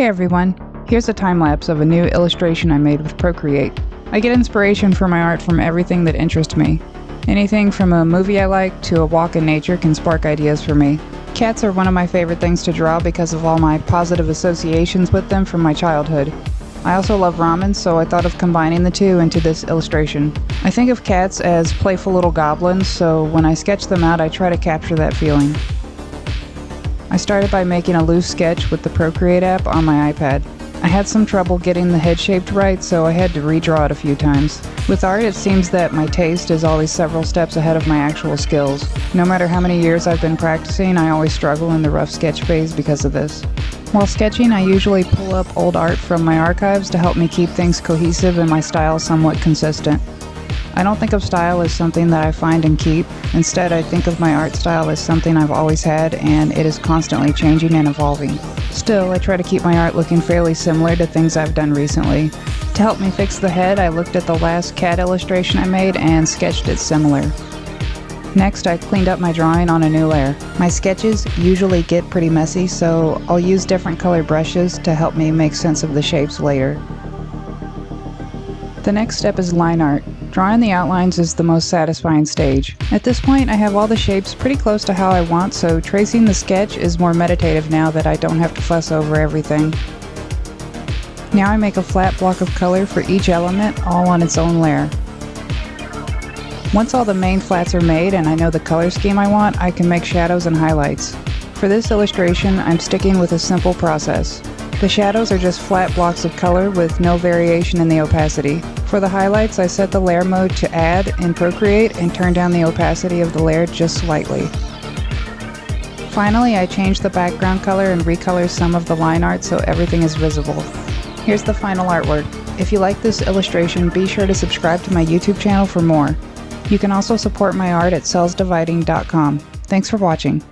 Hey everyone, here's a time lapse of a new illustration I made with Procreate. I get inspiration for my art from everything that interests me. Anything from a movie I like to a walk in nature can spark ideas for me. Cats are one of my favorite things to draw because of all my positive associations with them from my childhood. I also love ramen, so I thought of combining the two into this illustration. I think of cats as playful little goblins, so when I sketch them out I try to capture that feeling. I started by making a loose sketch with the Procreate app on my iPad. I had some trouble getting the head shaped right, so I had to redraw it a few times. With art, it seems that my taste is always several steps ahead of my actual skills. No matter how many years I've been practicing, I always struggle in the rough sketch phase because of this. While sketching, I usually pull up old art from my archives to help me keep things cohesive and my style somewhat consistent. I don't think of style as something that I find and keep. Instead, I think of my art style as something I've always had, and it is constantly changing and evolving. Still, I try to keep my art looking fairly similar to things I've done recently. To help me fix the head, I looked at the last cat illustration I made and sketched it similar. Next, I cleaned up my drawing on a new layer. My sketches usually get pretty messy, so I'll use different color brushes to help me make sense of the shapes later. The next step is line art. Drawing the outlines is the most satisfying stage. At this point, I have all the shapes pretty close to how I want, so tracing the sketch is more meditative now that I don't have to fuss over everything. Now I make a flat block of color for each element, all on its own layer. Once all the main flats are made and I know the color scheme I want, I can make shadows and highlights. For this illustration, I'm sticking with a simple process. The shadows are just flat blocks of color with no variation in the opacity. For the highlights, I set the layer mode to add in Procreate and turn down the opacity of the layer just slightly. Finally, I change the background color and recolor some of the line art so everything is visible. Here's the final artwork. If you like this illustration, be sure to subscribe to my YouTube channel for more. You can also support my art at cellsdividing.com. Thanks for watching.